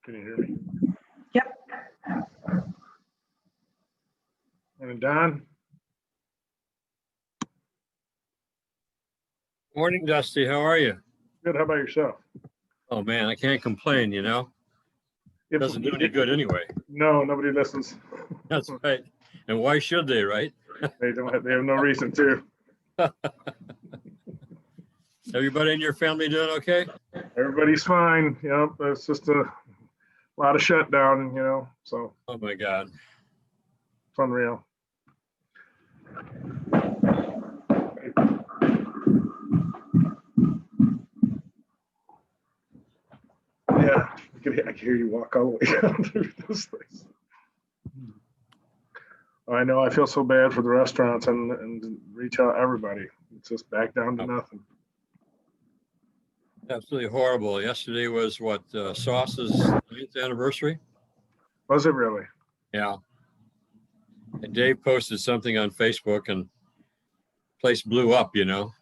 Can you hear me? Yep. And Don? Morning, Dusty. How are you? Good. How about yourself? Oh man, I can't complain, you know. If- Doesn't do any good anyway. No, nobody listens. That's right. And why should they, right? They don't have, they have no reason to. Everybody in your family doing okay? Everybody's fine. Yep. It's just a lot of shutdown, you know, so Oh my God. it's unreal. Yeah, I can hear you walk all the way down through this place. I know. I feel so bad for the restaurants and retail, everybody. It's just back down to nothing. Absolutely horrible. Yesterday was what, Sauce's 9th anniversary? Was it really? Yeah. And Dave posted something on Facebook and place blew up, you know.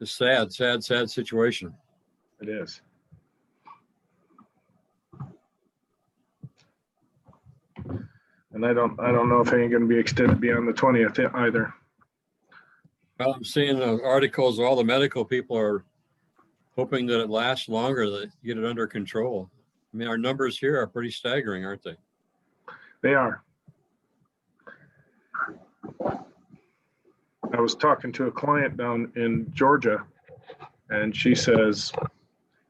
It's sad situation. It is. And I don't know if it ain't gonna be extended beyond the 20th either. Well, I'm seeing the articles, all the medical people are hoping that it lasts longer, that get it under control. I mean, our numbers here are pretty staggering, aren't they? They are. I was talking to a client down in Georgia, and she says,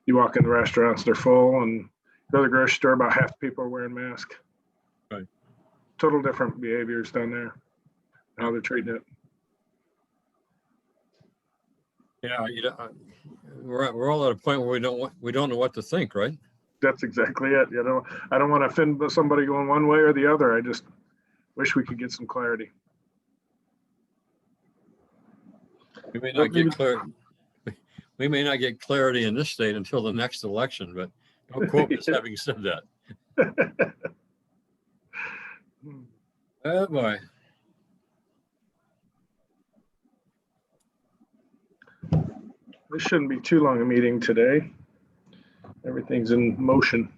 you walk in the restaurants, they're full, and go to the grocery store, about half the people are wearing masks. Right. Total different behaviors down there, how they're treating it. Yeah, you know, we're all at a point where we don't know what to think, right? That's exactly it. You know, I don't want to offend somebody going one way or the other. I just wish we could get some clarity. We may not get we may not get clarity in this state until the next election, but don't quote me as having said that. Oh boy. This shouldn't be too long a meeting today. Everything's in motion.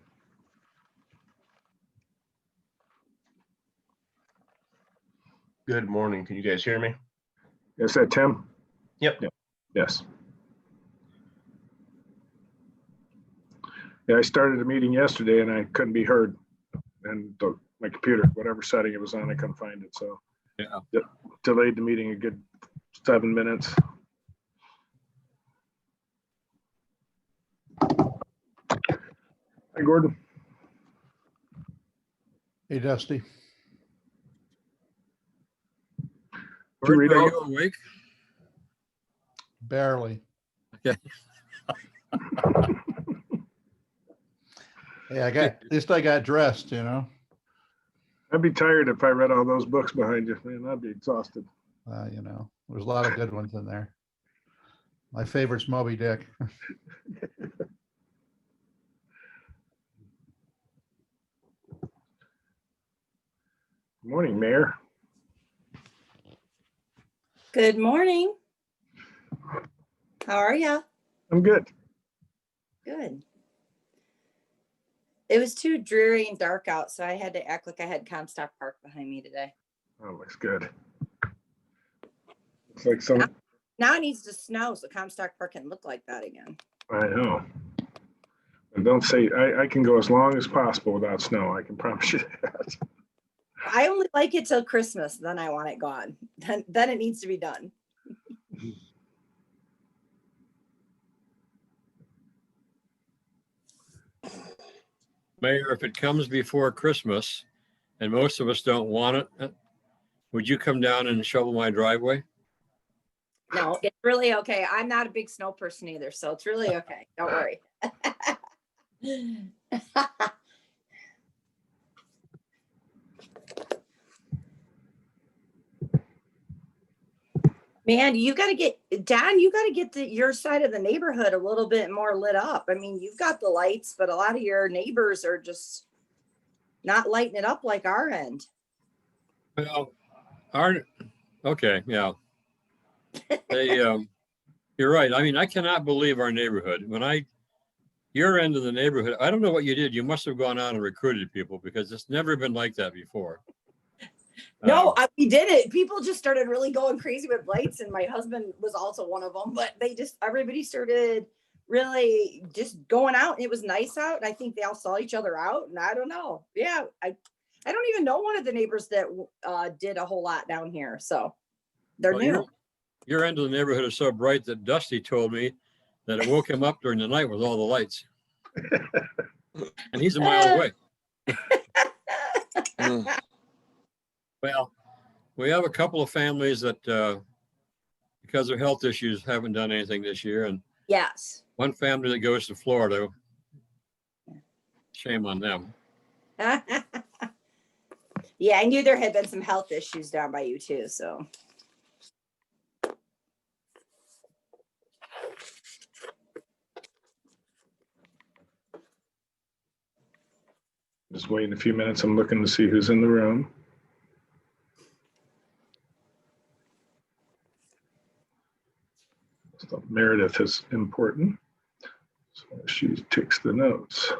Good morning. Can you guys hear me? Is that Tim? Yep. Yes. Yeah, I started a meeting yesterday and I couldn't be heard. And my computer, whatever setting it was on, I couldn't find it. So Yeah. Delayed the meeting a good 7 minutes. Hi, Gordon. Hey, Dusty. Did you read Are all- you awake? Barely. Okay. Hey, at least I got dressed, you know. I'd be tired if I read all those books behind you. Man, I'd be exhausted. You know, there's a lot of good ones in there. My favorite's Moby Dick. Good morning, Mayor. Good morning. How are ya? I'm good. Good. It was too dreary and dark out, so I had to act like I had Comstock Park behind me today. Oh, looks good. Looks like some, Now it needs to snow so Comstock Park can look like that again. I know. And don't say, I can go as long as possible without snow. I can promise you that. I only like it till Christmas, then I want it gone. Then it needs to be done. Mayor, if it comes before Christmas and most of us don't want it, would you come down and shovel my driveway? No, it's really okay. I'm not a big snow person either, so it's really okay. Don't worry. Man, you got to get, Dan, you got to get your side of the neighborhood a little bit more lit up. I mean, you've got the lights, but a lot of your neighbors are just not lighting it up like our end. Well, okay, yeah. They, you're right. I mean, I cannot believe our neighborhood. When I your end of the neighborhood, I don't know what you did. You must have gone out and recruited people because it's never been like that before. No, we did it. People just started really going crazy with lights, and my husband was also one of them. But everybody started really just going out, and it was nice out. And I think they all saw each other out. And I don't know. Yeah, I don't even know one of the neighbors that did a whole lot down here. So they're Well, new. your end of the neighborhood is so bright that Dusty told me that it woke him up during the night with all the lights. And he's a mile away. Well, we have a couple of families that, because of health issues, haven't done anything this year. And Yes. one family that goes to Florida, shame on them. Yeah, I knew there had been some health issues down by you too. So. Just waiting a few minutes. I'm looking to see who's in the room. So Meredith is important. So she takes the notes.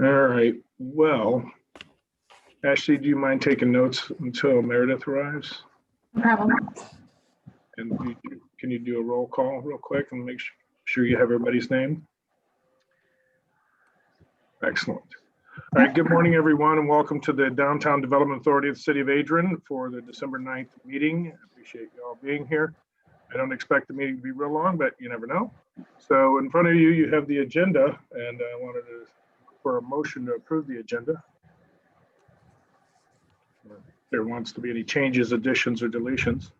All right. Well, Ashley, do you mind taking notes until Meredith arrives? No problem. And can you do a roll call real quick and make sure you have everybody's name? Excellent. All right. Good morning, everyone, and welcome to the Downtown Development Authority of the City of Adrian for the December 9th meeting. I appreciate you all being here. I don't expect the meeting to be real long, but you never know. So in front of you, you have the agenda, and I wanted to for a motion to approve the agenda. If there wants to be any changes, additions, or deletions.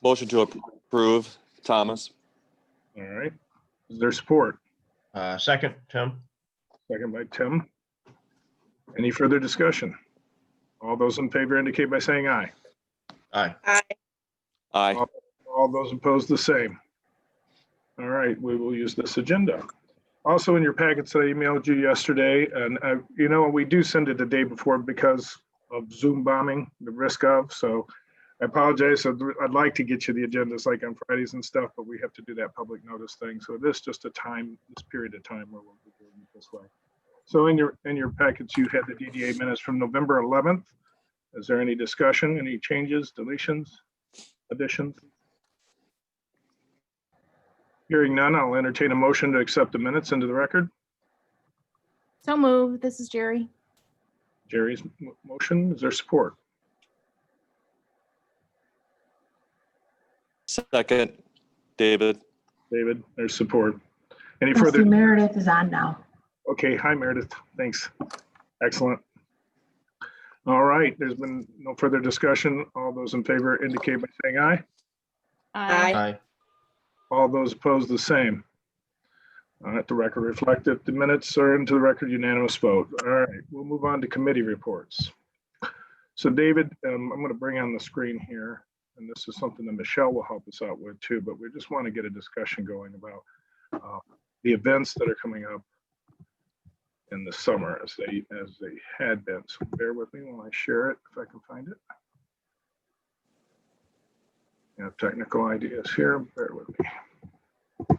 Motion to approve, Thomas. All right. Is there support? Second, Tim. Second by Tim. Any further discussion? All those in favor indicate by saying aye. Aye. Aye. All those opposed, the same. All right, we will use this agenda. Also in your packets that I emailed you yesterday, and you know, we do send it the day before because of Zoom bombing, the risk of, so I apologize. I'd like to get you the agendas like on Fridays and stuff, but we have to do that public notice thing. So this just this period of time where we'll be doing it this way. So in your packets, you had the DDA minutes from November 11th. Is there any discussion, any changes, deletions, additions? Hearing none, I'll entertain a motion to accept the minutes into the record. So move. This is Jerry. Jerry's motion, is there support? Second, David. David, there's support. Any Trustee further? Meredith is on now. Okay, hi Meredith, thanks. Excellent. All right, there's been no further discussion. All those in favor indicate by saying aye. Aye. Aye. All those opposed, the same. Let the record reflect that the minutes are into the record unanimous vote. All right, we'll move on to committee reports. So David, I'm going to bring on the screen here, and this is something that Michelle will help us out with too, but we just want to get a discussion going about the events that are coming up in the summer as they had been. So bear with me while I share it, if I can find it. I have technical ideas here, bear with me.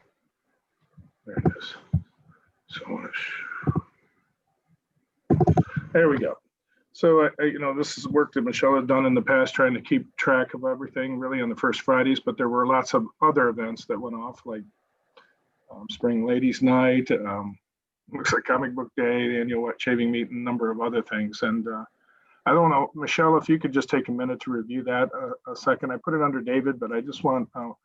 There it is. So there we go. So you know, this is work that Michelle had done in the past, trying to keep track of everything really on the first Fridays, but there were lots of other events that went off, like Spring Ladies Night, looks like Comic Book Day, the annual wet shaving meet, and a number of other things. And I don't know, Michelle, if you could just take a minute to review that a second. I put it under David, but I just want to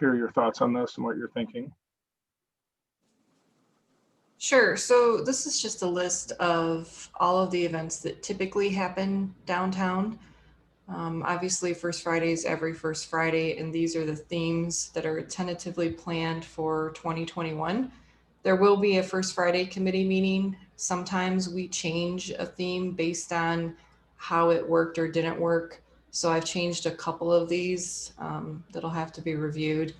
hear your thoughts on this and what you're thinking. Sure. So this is just a list of all of the events that typically happen downtown. Obviously, First Friday is every first Friday, and these are the themes that are tentatively planned for 2021. There will be a First Friday committee meeting. Sometimes we change a theme based on how it worked or didn't work. So I've changed a couple of these that'll have to be reviewed.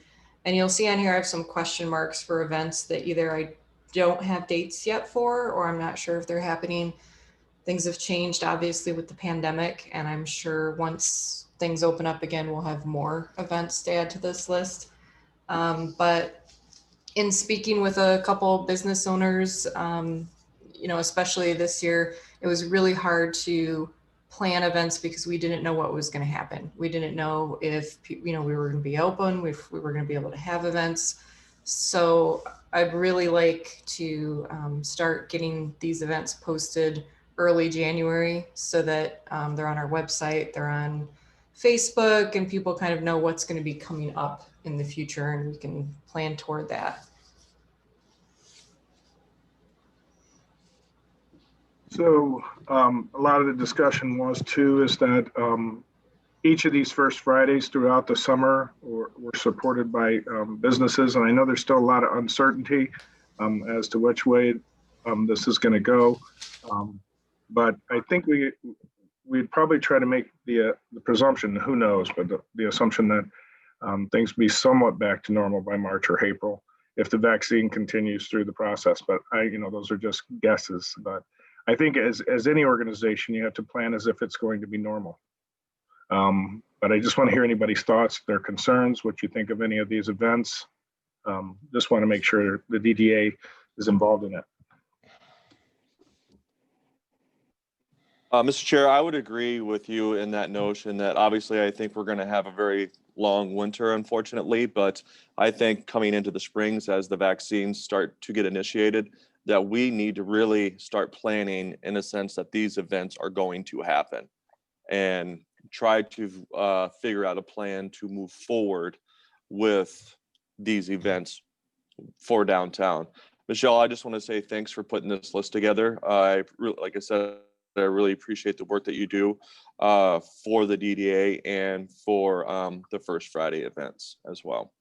And you'll see on here, I have some question marks for events that either I don't have dates yet for, or I'm not sure if they're happening. Things have changed obviously with the pandemic, and I'm sure once things open up again, we'll have more events to add to this list. But in speaking with a couple business owners, especially this year, it was really hard to plan events because we didn't know what was going to happen. We didn't know if, we were going to be open, if we were going to be able to have events. So I'd really like to start getting these events posted early January so that they're on our website, they're on Facebook, and people kind of know what's going to be coming up in the future, and we can plan toward that. So a lot of the discussion was too, is that each of these First Fridays throughout the summer were supported by businesses. And I know there's still a lot of uncertainty as to which way this is going to go. But I think we'd probably try to make the presumption, who knows, but the assumption that things be somewhat back to normal by March or April if the vaccine continues through the process. But those are just guesses. But I think as any organization, you have to plan as if it's going to be normal. But I just want to hear anybody's thoughts, their concerns, what you think of any of these events. Just want to make sure the DDA is involved in it. Mr. Chair, I would agree with you in that notion that obviously I think we're going to have a very long winter, unfortunately, but I think coming into the springs as the vaccines start to get initiated, that we need to really start planning in a sense that these events are going to happen and try to figure out a plan to move forward with these events for downtown. Michelle, I just want to say thanks for putting this list together. Like I said, I really appreciate the work that you do for the DDA and for the First Friday events as well.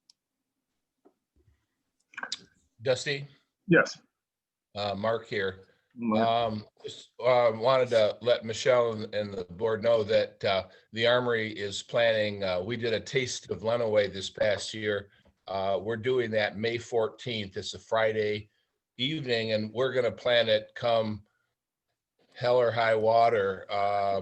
Dusty, Yes. Mark here. Mark. Just wanted to let Michelle and the board know that the Armory is planning, we did a taste of Lenawee this past year. We're doing that May 14th. It's a Friday evening, and we're going to plan it come hell or high water.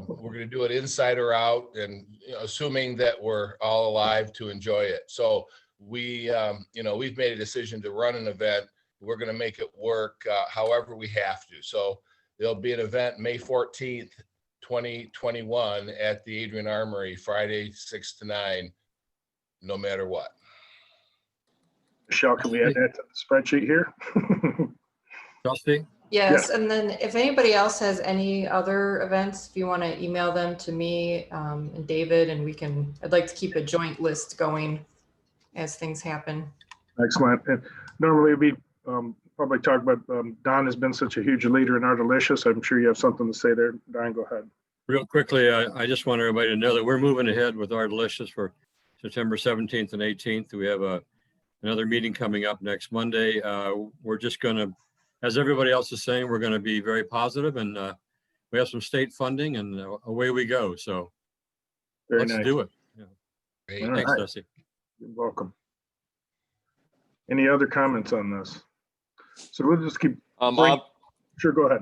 We're going to do it inside or out, and assuming that we're all alive to enjoy it. So we've made a decision to run an event. We're going to make it work however we have to. So there'll be an event May 14th, 2021 at the Adrian Armory, Friday 6 to 9, no matter what. Michelle, can we add that to the spreadsheet here? Dusty? Yes, and then if anybody else has any other events, if you want to email them to me and David, and I'd like to keep a joint list going as things happen. Excellent. And normally we probably talk about, Don has been such a huge leader in Ardilicious. I'm sure you have something to say there. Don, go ahead. Real quickly, I just want everybody to know that we're moving ahead with Ardilicious for September 17th and 18th. We have another meeting coming up next Monday. We're just going to, as everybody else is saying, we're going to be very positive, and we have some state funding, and away we go. So Very let's nice. do it. Yeah. Great. All Thanks, right. Dusty. You're welcome. Any other comments on this? So we'll just keep, sure, go ahead.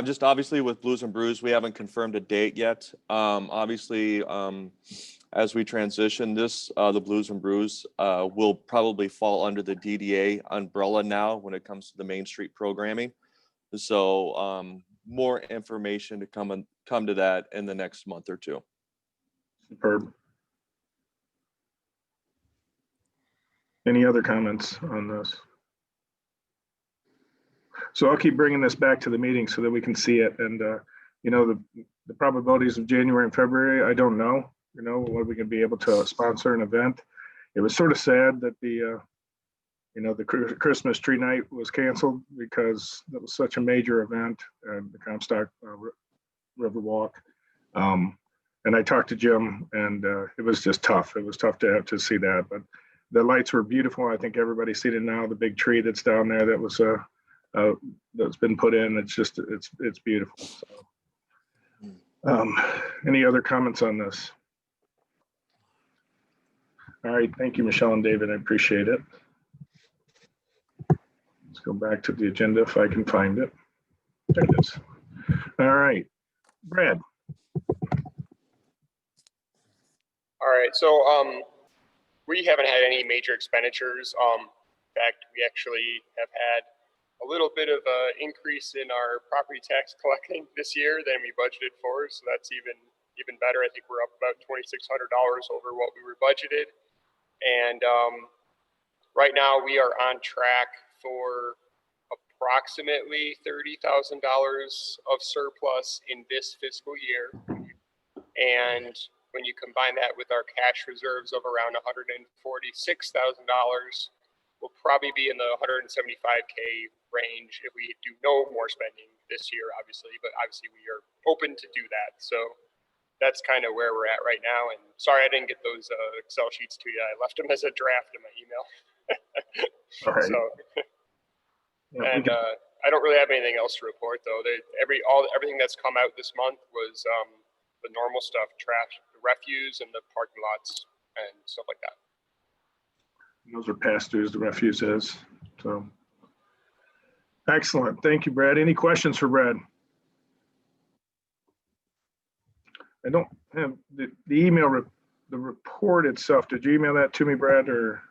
Just obviously with Blues and Brews, we haven't confirmed a date yet. Obviously, as we transition this, the Blues and Brews will probably fall under the DDA umbrella now when it comes to the Main Street programming. So more information to come to that in the next month or two. Superb. Any other comments on this? So I'll keep bringing this back to the meeting so that we can see it. And, the probabilities of January and February, I don't know, when we can be able to sponsor an event. It was sort of sad that the Christmas tree night was canceled because that was such a major event, and the Comstock River Walk. And I talked to Jim, and it was just tough. It was tough to have to see that, but the lights were beautiful. I think everybody's seen it now. The big tree that's down there that was that's been put in. It's just it's beautiful. So, any other comments on this? All right, thank you, Michelle and David. I appreciate it. Let's go back to the agenda if I can find it. There it is. All right, Brad. All right, so we haven't had any major expenditures. In fact, we actually have had a little bit of an increase in our property tax collecting this year than we budgeted for, so that's even better. I think we're up about $2,600 over what we were budgeted, and right now we are on track for approximately $30,000 of surplus in this fiscal year, and when you combine that with our cash reserves of around $146,000, we'll probably be in the 175K range if we do no more spending this year, obviously, but obviously we are open to do that. So that's kind of where we're at right now. And sorry, I didn't get those Excel sheets to you. I left them as a draft in my email. All right. So, Yeah, and I don't really have anything else to report though. Everything that's come out this month was the normal stuff, trash, the refuse, and the parking lots and stuff like that. those are past dues, the refuse is. So excellent. Thank you, Brad. Any questions for Brad? I don't have the email, the report itself. Did you email that to me, Brad, or?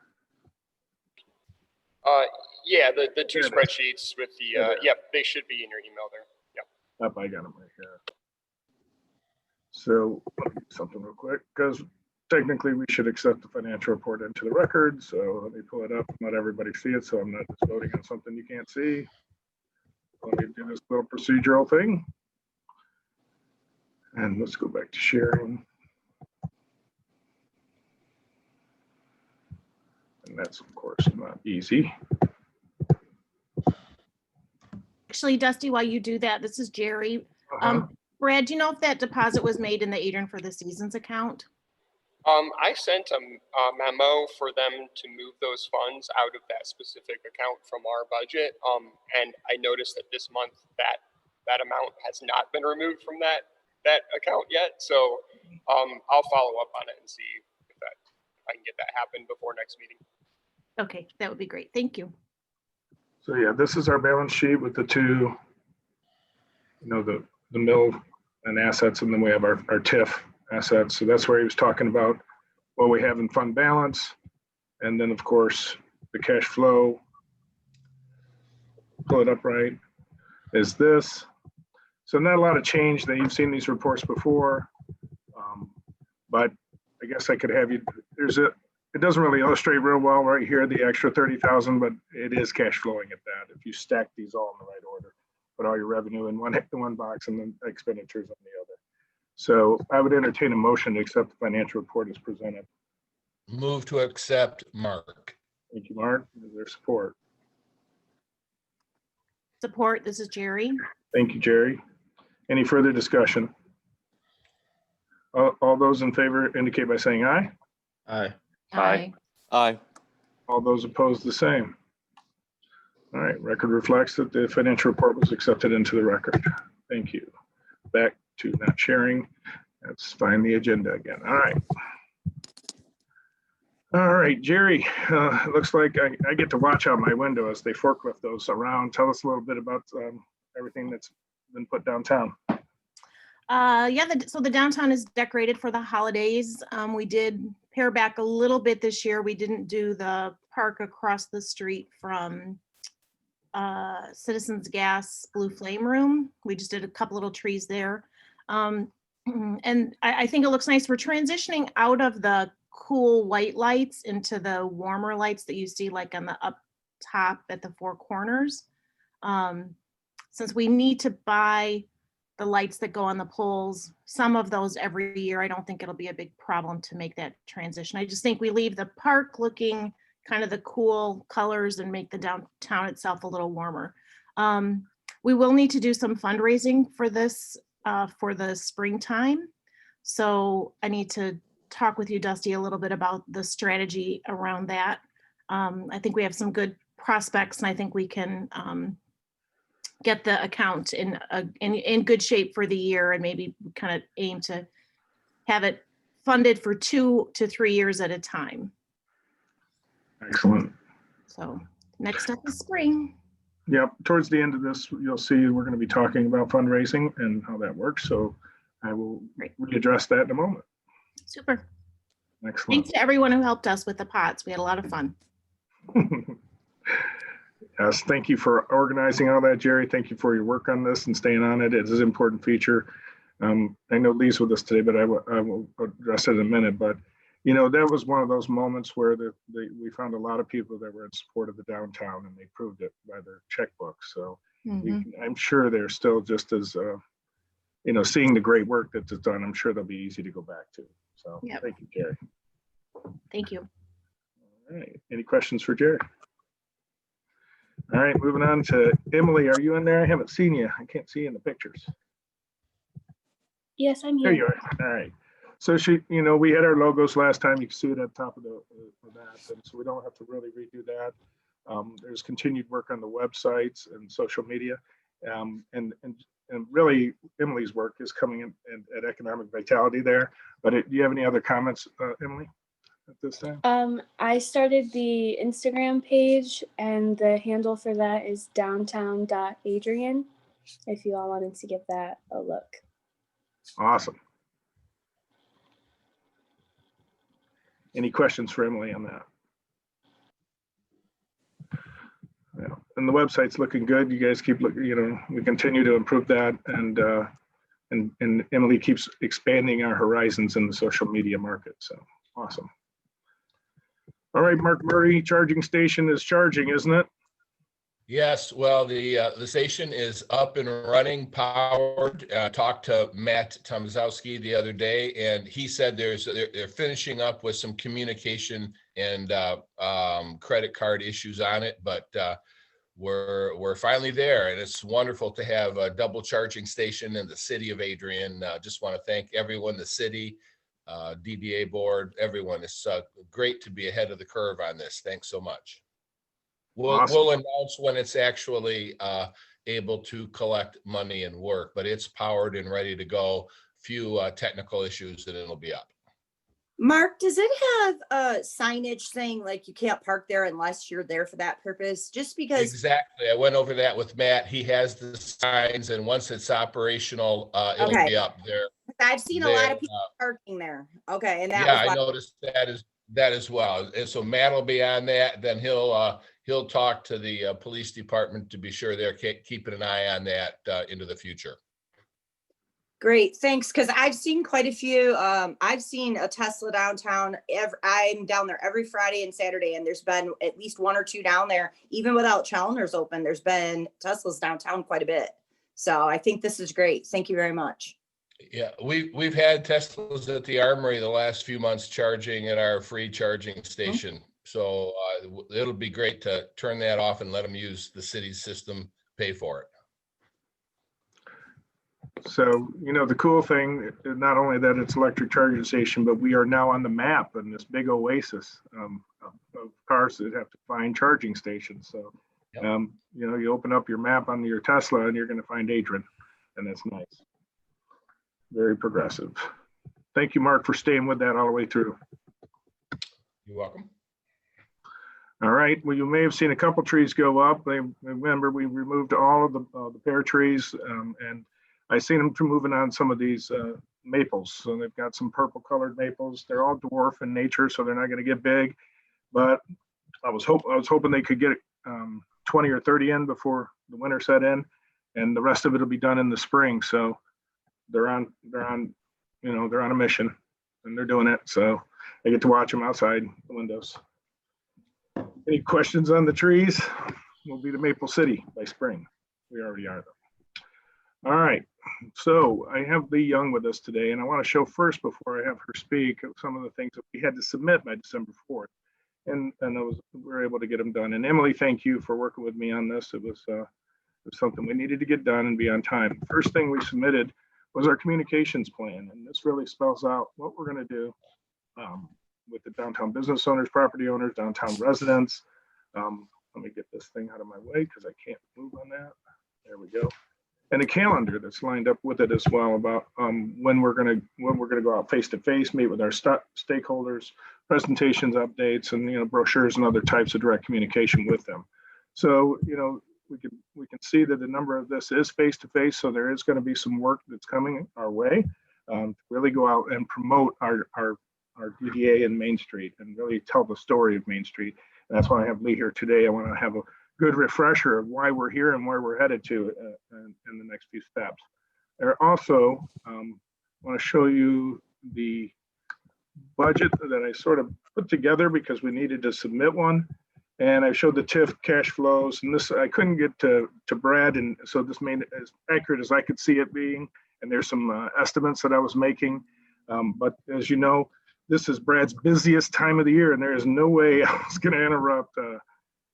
Yeah, the two Yeah. spreadsheets with the, Yeah. yep, they should be in your email there. Yep. Yep, I got them right here. So let me do something real quick, because technically we should accept the financial report into the record. So let me pull it up, let everybody see it, so I'm not just voting on something you can't see. Let me do this little procedural thing. And let's go back to sharing. And that's, of course, not easy. Actually, Dusty, while you do that, this is Jerry. Uh-huh. Brad, do you know if that deposit was made in the Adrian for the Seasons account? I sent a memo for them to move those funds out of that specific account from our budget. And I noticed that this month that amount has not been removed from that account yet. So I'll follow up on it and see if I can get that happen before next meeting. Okay, that would be great. Thank you. So yeah, this is our balance sheet with the two, the mill and assets, and then we have our TIF assets. So that's where he was talking about what we have in fund balance. And then, of course, the cash flow, pull it up right, is this. So not a lot of change. That you've seen these reports before, but I guess I could have you, it doesn't really illustrate real well right here, the extra 30,000, but it is cash flowing at that. If you stack these all in the right order, put all your revenue in one box and then expenditures on the other. So I would entertain a motion to accept the financial report as presented. Move to accept, Mark. Thank you, Mark. Is there support? Support, this is Jerry. Thank you, Jerry. Any further discussion? All those in favor indicate by saying aye. Aye. Aye. Aye. All those opposed, the same. All right, record reflects that the financial report was accepted into the record. Thank you. Back to not sharing. Let's find the agenda again. All right. All right, Jerry, it looks like I get to watch out my window as they forklift those around. Tell us a little bit about everything that's been put downtown. So the downtown is decorated for the holidays. We did pare back a little bit this year. We didn't do the park across the street from Citizens Gas Blue Flame Room. We just did a couple little trees there. And I think it looks nice. We're transitioning out of the cool white lights into the warmer lights that you see like on the up top at the four corners. Since we need to buy the lights that go on the poles, some of those every year, I don't think it'll be a big problem to make that transition. I just think we leave the park looking kind of the cool colors and make the downtown itself a little warmer. We will need to do some fundraising for this for the springtime. So I need to talk with you, Dusty, a little bit about the strategy around that. I think we have some good prospects, and I think we can get the account in good shape for the year, and maybe kind of aim to have it funded for 2 to 3 years at a time. Excellent. So next up is spring. Yep, towards the end of this, you'll see we're going to be talking about fundraising and how that works. So I will Great. readdress that in a moment. Super. Excellent. Thanks to everyone who helped us with the pots. We had a lot of fun. Yes, thank you for organizing all that, Jerry. Thank you for your work on this and staying on it. It is an important feature. I know Lee's with us today, but I will address it in a minute. But, you know, that was one of those moments where we found a lot of people that were in support of the downtown, and they proved it by their checkbook. So I'm sure they're still just as, you know, seeing the great work that's done. I'm sure they'll be easy to go back to. So Thank you, Jerry. Thank you. All right. Any questions for Jerry? All right, moving on to Emily. Are you in there? I haven't seen you. I can't see you in the pictures. Yes, I'm here. There you are. All right. So you know, we had our logos last time. You can see it at the top of that, and so we don't have to really redo that. There's continued work on the websites and social media, and really Emily's work is coming in at Economic Vitality there. But do you have any other comments, Emily, at this time? I started the Instagram page, and the handle for that is downtown.adrian, if you all wanted to give that a look. Awesome. Any questions for Emily on that? Yeah, and the website's looking good. You guys keep looking, you know, we continue to improve that, and Emily keeps expanding our horizons in the social media market. So awesome. All right, Mark Murray, charging station is charging, isn't it? Yes, well, the station is up and running, powered. Talked to Matt Tomaszowski the other day, and he said they're finishing up with some communication and credit card issues on it, but we're finally there, and it's wonderful to have a double charging station in the city of Adrian. Just want to thank everyone, the city, DDA board, everyone. It's great to be ahead of the curve on this. Thanks so much. We'll announce when it's actually able to collect money and work, but it's powered and ready to go. Few technical issues and it'll be up. Mark, does it have signage saying like you can't park there unless you're there for that purpose? Just because. Exactly. I went over that with Matt. He has the signs, and once it's operational, it'll be up there. I've seen a lot of people parking there. Okay. And that I noticed that as well. And so Matt will be on that. Then he'll talk to the police department to be sure they're keeping an eye on that into the future. Great, thanks. Because I've seen quite a few. I've seen a Tesla downtown. I'm down there every Friday and Saturday, and there's been at least 1 or 2 down there. Even without Challener's open, there's been Teslas downtown quite a bit. So I think this is great. Thank you very much. Yeah, we've had Teslas at the Armory the last few months charging at our free charging station. So it'll be great to turn that off and let them use the city's system, pay for it. So, you know, the cool thing, not only that it's electric charging station, but we are now on the map in this big oasis of cars that have to find charging stations. So, you know, you open up your map on your Tesla and you're going to find Adrian, and that's nice. Very progressive. Thank you, Mark, for staying with that all the way through. You're welcome. All right. Well, you may have seen a couple trees go up. Remember, we removed all of the pear trees, and I seen them moving on some of these maples. So they've got some purple colored maples. They're all dwarf in nature, so they're not going to get big. But I was hoping they could get 20 or 30 in before the winter set in, and the rest of it will be done in the spring. So they're on a mission, and they're doing it. So I get to watch them outside the windows. Any questions on the trees? We'll be the Maple City by spring. We already are though. All right. So I have Lee Young with us today, and I want to show first before I have her speak some of the things that we had to submit by December 4th. And we were able to get them done. And Emily, thank you for working with me on this. It was something we needed to get done and be on time. First thing we submitted was our communications plan. And this really spells out what we're going to do with the downtown business owners, property owners, downtown residents. Let me get this thing out of my way because I can't move on that. There we go. And a calendar that's lined up with it as well about when we're gonna go out face to face, meet with our stakeholders, presentations, updates, and brochures and other types of direct communication with them. So we can see that the number of this is face to face. So there is going to be some work that's coming our way to really go out and promote our DDA in Main Street and really tell the story of Main Street. And that's why I have Lee here today. I want to have a good refresher of why we're here and where we're headed to in the next few steps. I also want to show you the budget that I sort of put together because we needed to submit one. And I showed the TIF cash flows, and this I couldn't get to Brad, and so this made it as accurate as I could see it being. And there's some estimates that I was making, but as you know, this is Brad's busiest time of the year, and there is no way I was going to interrupt.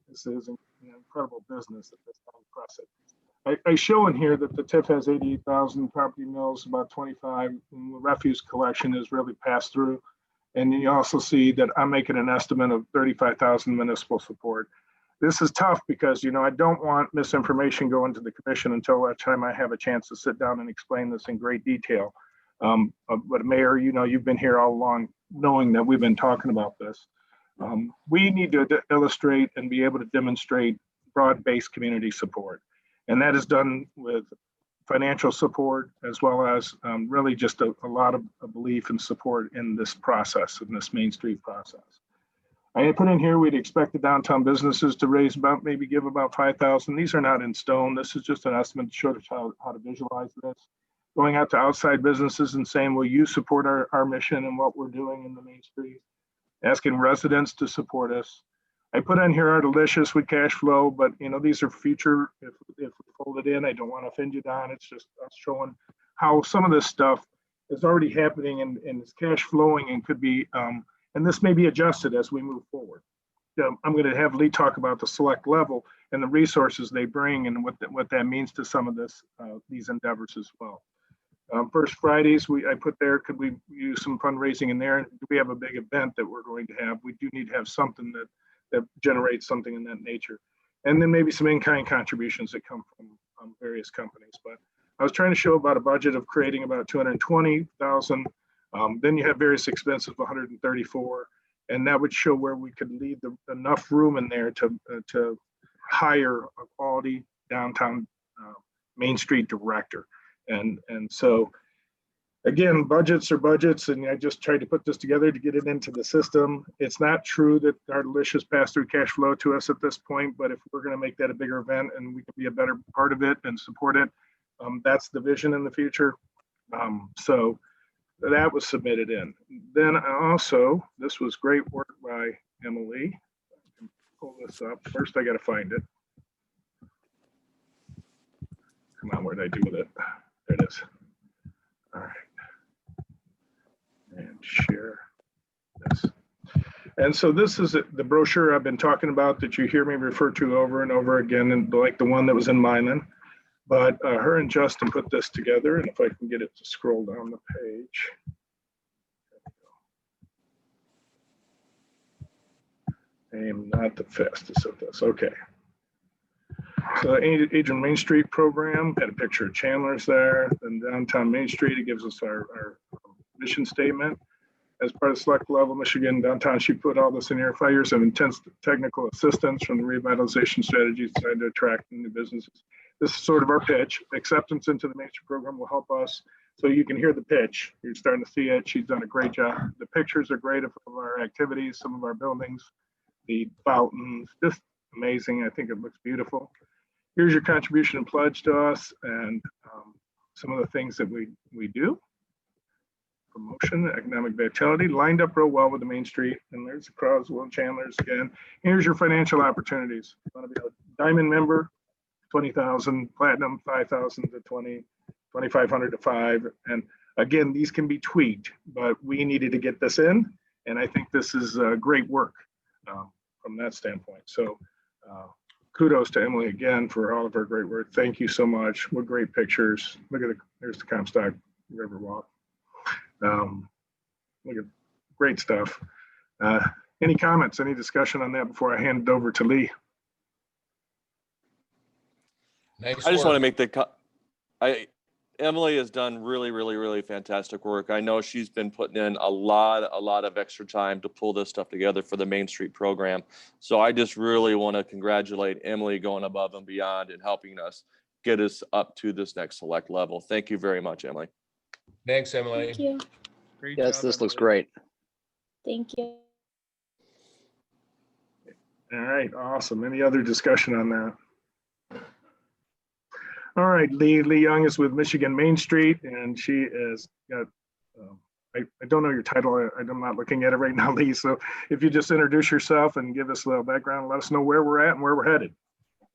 This is an incredible business at this time. Impressive. I show in here that the TIF has 88,000 property mills, about 25, and the refuse collection is really passed through. And you also see that I'm making an estimate of 35,000 municipal support. This is tough because, I don't want misinformation going to the commission until that time I have a chance to sit down and explain this in great detail. But Mayor, you've been here all along knowing that we've been talking about this. We need to illustrate and be able to demonstrate broad-based community support. And that is done with financial support, as well as really just a lot of belief and support in this process, in this Main Street process. I put in here, we'd expect the downtown businesses to raise give about 5,000. These are not in stone. This is just an estimate to show us how to visualize this. Going out to outside businesses and saying, will you support our mission and what we're doing in the Main Street? Asking residents to support us. I put on here our delicious with cash flow, but these are future, if we fold it in, I don't want to offend you, Don. It's just us showing how some of this stuff is already happening and is cash flowing and could be, and this may be adjusted as we move forward. I'm going to have Lee talk about the select level and the resources they bring and what that means to some of these endeavors as well. First Fridays, I put there, could we use some fundraising in there? Do we have a big event that we're going to have? We do need to have something that generates something in that nature. And then maybe some in-kind contributions that come from various companies. But I was trying to show about a budget of creating about 220,000. Then you have various expenses of 134, and that would show where we could leave enough room in there to hire a quality downtown Main Street director. And so, again, budgets are budgets, and I just tried to put this together to get it into the system. It's not true that our delicious pass through cash flow to us at this point, but if we're going to make that a bigger event and we can be a better part of it and support it, that's the vision in the future. So that was submitted in. Then also, this was great work by Emily. I can pull this up. First, I got to find it. Come on, what did I do with it? There it is. All right. And share this. And so this is the brochure I've been talking about that you hear me refer to over and over again, and like the one that was in Milan. But her and Justin put this together, and if I can get it to scroll down the page. I am not the fastest at this. Okay. So Adrian Main Street program, had a picture of Chandler's there. Then downtown Main Street, it gives us our mission statement. As part of select level Michigan downtown, she put all this in here. 5 years of intense technical assistance from the revitalization strategies designed to attract new businesses. This is sort of our pitch. Acceptance into the Main Street program will help us. So you can hear the pitch. You're starting to see it. She's done a great job. The pictures are great of our activities, some of our buildings, the fountains, just amazing. I think it looks beautiful. Here's your contribution and pledge to us, and some of the things that we do. Promotion, economic vitality, lined up real well with the Main Street. And there's the Croswell, Chandler's again. Here's your financial opportunities. You want to be a diamond member, 20,000, platinum, 5,000 to 20, 2,500 to 5. And again, these can be tweaked, but we needed to get this in. And I think this is great work from that standpoint. So kudos to Emily again for all of her great work. Thank you so much. What great pictures. Look at there's the Comstock Riverwalk. Look at great stuff. Any comments, any discussion on that before I hand it over to Lee? Nice I just want to work. make Emily has done really, really, really fantastic work. I know she's been putting in a lot of extra time to pull this stuff together for the Main Street program. So I just really want to congratulate Emily going above and beyond and helping us get us up to this next select level. Thank you very much, Emily. Thanks, Emily. Thank you. Great Yes, job, this looks Emily. great. Thank you. All right, awesome. Any other discussion on that? All right, Lee Young is with Michigan Main Street, and she is got, I don't know your title. I'm not looking at it right now, Lee. So if you just introduce yourself and give us a little background, let us know where we're at and where we're headed.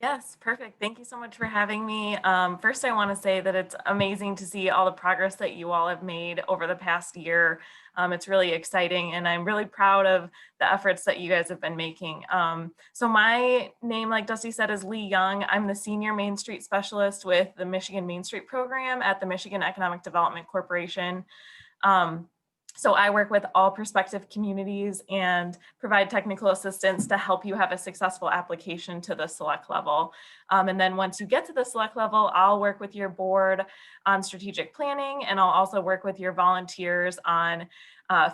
Yes, perfect. Thank you so much for having me. First, I want to say that it's amazing to see all the progress that you all have made over the past year. It's really exciting, and I'm really proud of the efforts that you guys have been making. So my name, like Dusty said, is Lee Young. I'm the Senior Main Street Specialist with the Michigan Main Street Program at the Michigan Economic Development Corporation. So I work with all prospective communities and provide technical assistance to help you have a successful application to the select level. And then once you get to the select level, I'll work with your board on strategic planning, and I'll also work with your volunteers on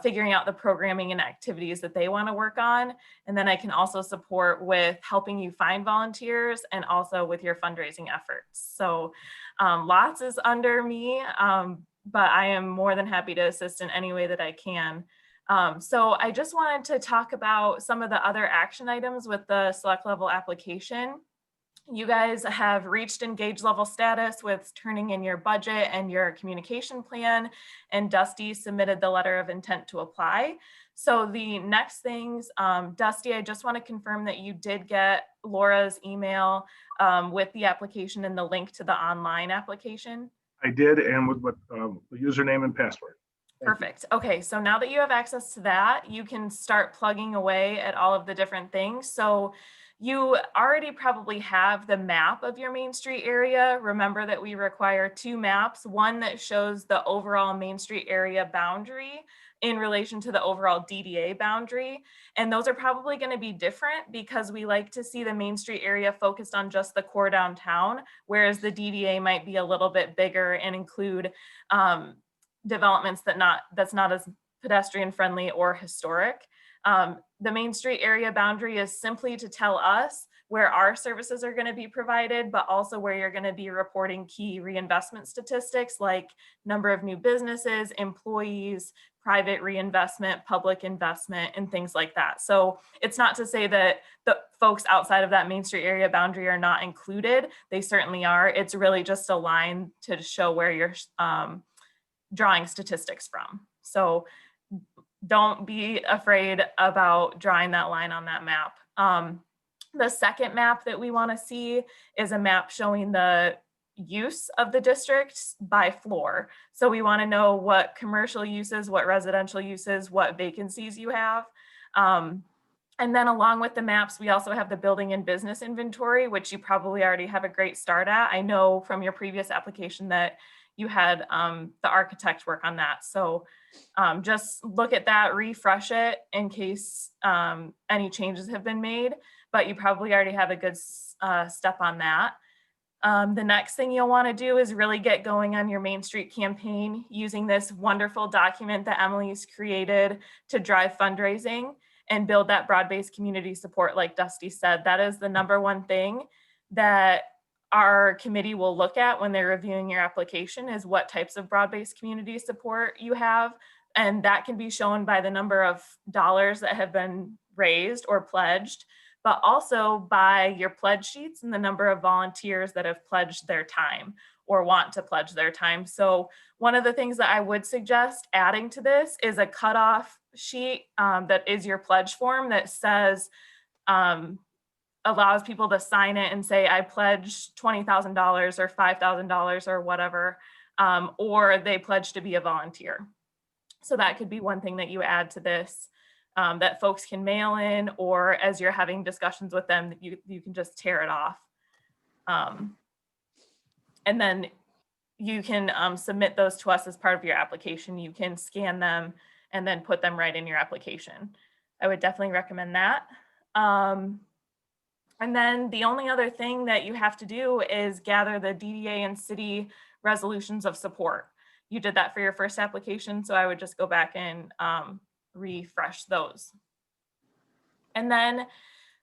figuring out the programming and activities that they want to work on. And then I can also support with helping you find volunteers and also with your fundraising efforts. So lots is under me. But I am more than happy to assist in any way that I can. So I just wanted to talk about some of the other action items with the select level application. You guys have reached engage level status with turning in your budget and your communication plan, and Dusty submitted the letter of intent to apply. So the next things, Dusty, I just want to confirm that you did get Laura's email with the application and the link to the online application. I did, and with what the username and password. Perfect. Okay, so now that you have access to that, you can start plugging away at all of the different things. So you already probably have the map of your Main Street area. Remember that we require 2 maps, one that shows the overall Main Street area boundary in relation to the overall DDA boundary. And those are probably going to be different because we like to see the Main Street area focused on just the core downtown, whereas the DDA might be a little bit bigger and include developments that's not as pedestrian friendly or historic. The Main Street area boundary is simply to tell us where our services are going to be provided, but also where you're going to be reporting key reinvestment statistics like number of new businesses, employees, private reinvestment, public investment, and things like that. So it's not to say that the folks outside of that Main Street area boundary are not included. They certainly are. It's really just a line to show where you're drawing statistics from. So don't be afraid about drawing that line on that map. The second map that we want to see is a map showing the use of the district by floor. So we want to know what commercial uses, what residential uses, what vacancies you have. And then along with the maps, we also have the building and business inventory, which you probably already have a great start at. I know from your previous application that you had the architect work on that. So just look at that, refresh it in case any changes have been made, but you probably already have a good step on that. The next thing you'll want to do is really get going on your Main Street campaign using this wonderful document that Emily's created to drive fundraising and build that broad-based community support. Like Dusty said, that is the #1 thing that our committee will look at when they're reviewing your application is what types of broad-based community support you have. And that can be shown by the number of dollars that have been raised or pledged, but also by your pledge sheets and the number of volunteers that have pledged their time or want to pledge their time. So one of the things that I would suggest adding to this is a cutoff sheet that is your pledge form that says, allows people to sign it and say, I pledge $20,000 or $5,000 or whatever, or they pledge to be a volunteer. So that could be one thing that you add to this that folks can mail in, or as you're having discussions with them, you can just tear it off. And then you can submit those to us as part of your application. You can scan them and then put them right in your application. I would definitely recommend that. And then the only other thing that you have to do is gather the DDA and city resolutions of support. You did that for your first application, so I would just go back and refresh those. And then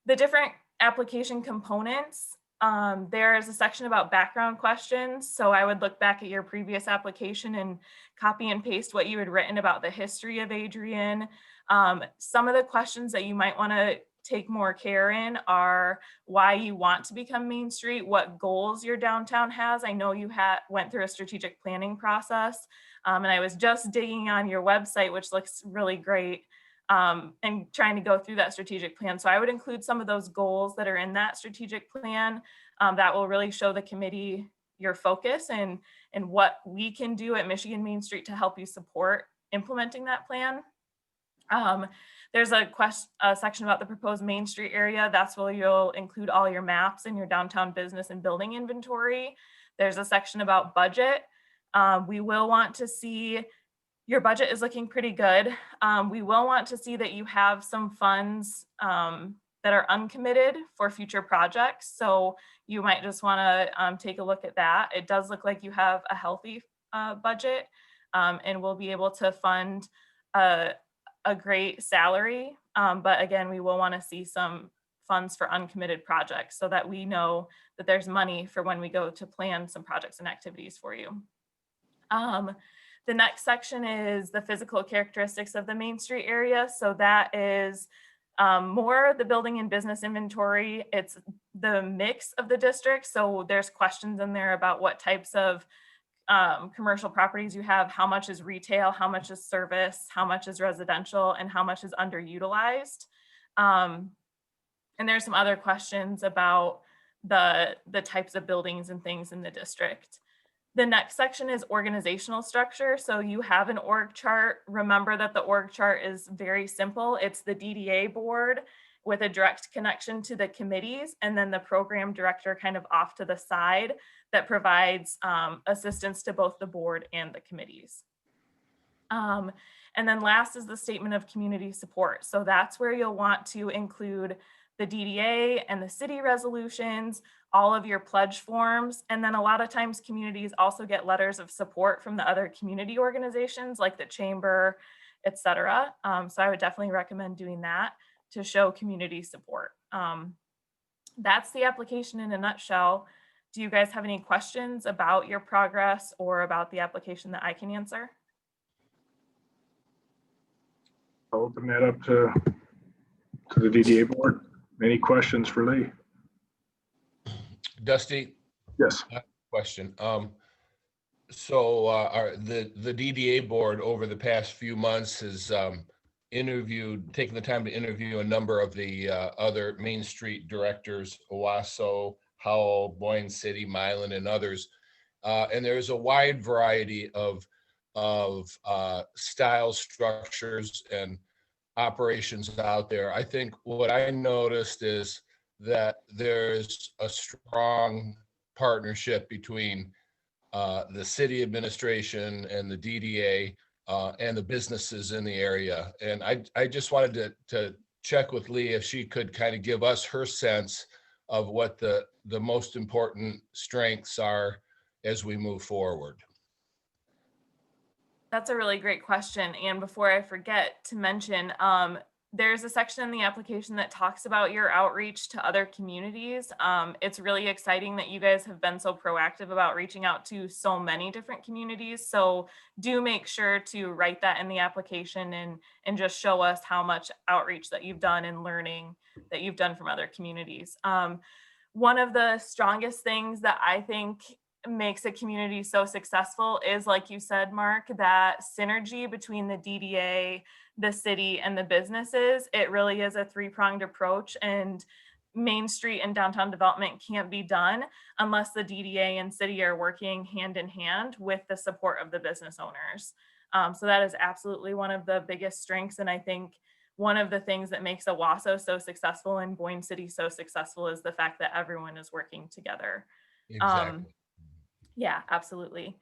the different application components, there is a section about background questions. So I would look back at your previous application and copy and paste what you had written about the history of Adrian. Some of the questions that you might want to take more care in are why you want to become Main Street, what goals your downtown has. I know you went through a strategic planning process, and I was just digging on your website, which looks really great, and trying to go through that strategic plan. So I would include some of those goals that are in that strategic plan. That will really show the committee your focus and what we can do at Michigan Main Street to help you support implementing that plan. There's a section about the proposed Main Street area. That's where you'll include all your maps and your downtown business and building inventory. There's a section about budget. We will want to see your budget is looking pretty good. We will want to see that you have some funds that are uncommitted for future projects. So you might just want to take a look at that. It does look like you have a healthy budget, and we'll be able to fund a great salary. But again, we will want to see some funds for uncommitted projects so that we know that there's money for when we go to plan some projects and activities for you. The next section is the physical characteristics of the Main Street area. So that is more the building and business inventory. It's the mix of the district. So there's questions in there about what types of commercial properties you have, how much is retail, how much is service, how much is residential, and how much is underutilized. And there's some other questions about the types of buildings and things in the district. The next section is organizational structure. So you have an org chart. Remember that the org chart is very simple. It's the DDA board with a direct connection to the committees, and then the program director kind of off to the side that provides assistance to both the board and the committees. And then last is the statement of community support. So that's where you'll want to include the DDA and the city resolutions, all of your pledge forms. And then a lot of times communities also get letters of support from the other community organizations like the chamber, et cetera. So I would definitely recommend doing that to show community support. That's the application in a nutshell. Do you guys have any questions about your progress or about the application that I can answer? I'll open that up to the DDA board. Any questions for Lee? Dusty, Yes. question. The DDA board over the past few months has taken the time to interview a number of the other Main Street directors, Owasso, Howell, Boyne City, Milan, and others. And there's a wide variety of styles, structures, and operations out there. I think what I noticed is that there's a strong partnership between the city administration and the DDA and the businesses in the area. And I just wanted to check with Lee if she could kind of give us her sense of what the most important strengths are as we move forward. That's a really great question. And before I forget to mention, there's a section in the application that talks about your outreach to other communities. It's really exciting that you guys have been so proactive about reaching out to so many different communities. So do make sure to write that in the application and just show us how much outreach that you've done and learning that you've done from other communities. One of the strongest things that I think makes a community so successful is, like you said, Mark, that synergy between the DDA, the city, and the businesses. It really is a three-pronged approach, and Main Street and downtown development can't be done unless the DDA and city are working hand in hand with the support of the business owners. So that is absolutely one of the biggest strengths, and I think one of the things that makes Owasso so successful and Boyne City so successful is the fact that everyone is working together. Exactly. Yeah, absolutely.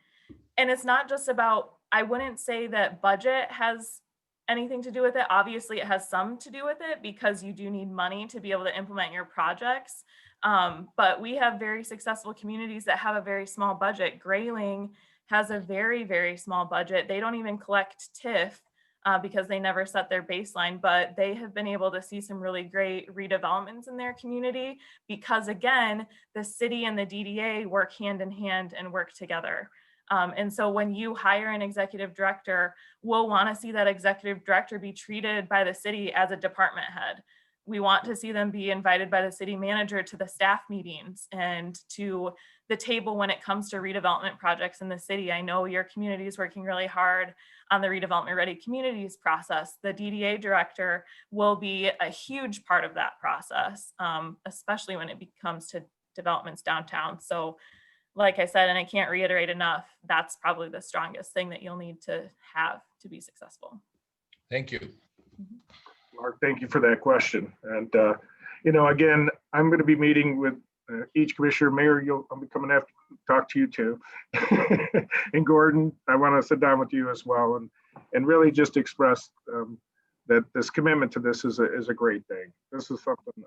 And it's not just about, I wouldn't say that budget has anything to do with it. Obviously, it has some to do with it because you do need money to be able to implement your projects. But we have very successful communities that have a very small budget. Grayling has a very, very small budget. They don't even collect TIF because they never set their baseline, but they have been able to see some really great redevelopments in their community because, again, the city and the DDA work hand in hand and work together. And so when you hire an executive director, we'll want to see that executive director be treated by the city as a department head. We want to see them be invited by the city manager to the staff meetings and to the table when it comes to redevelopment projects in the city. I know your community is working really hard on the redevelopment ready communities process. The DDA director will be a huge part of that process, especially when it comes to developments downtown. So like I said, and I can't reiterate enough, that's probably the strongest thing that you'll need to have to be successful. Thank you. Mark, thank you for that question. And, again, I'm going to be meeting with each commissioner. Mayor, I'll be coming after to talk to you too. And Gordon, I want to sit down with you as well and really just express that this commitment to this is a great thing. This is something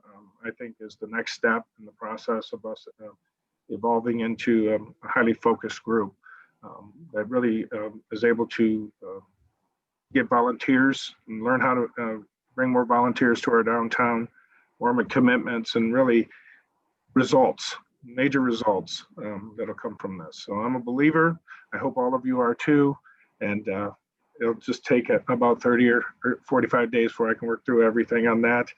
I think is the next step in the process of us evolving into a highly focused group that really is able to get volunteers and learn how to bring more volunteers to our downtown, more commitments, and really results, major results that'll come from this. So I'm a believer. I hope all of you are too. And it'll just take about 30 or 45 days before I can work through everything on that.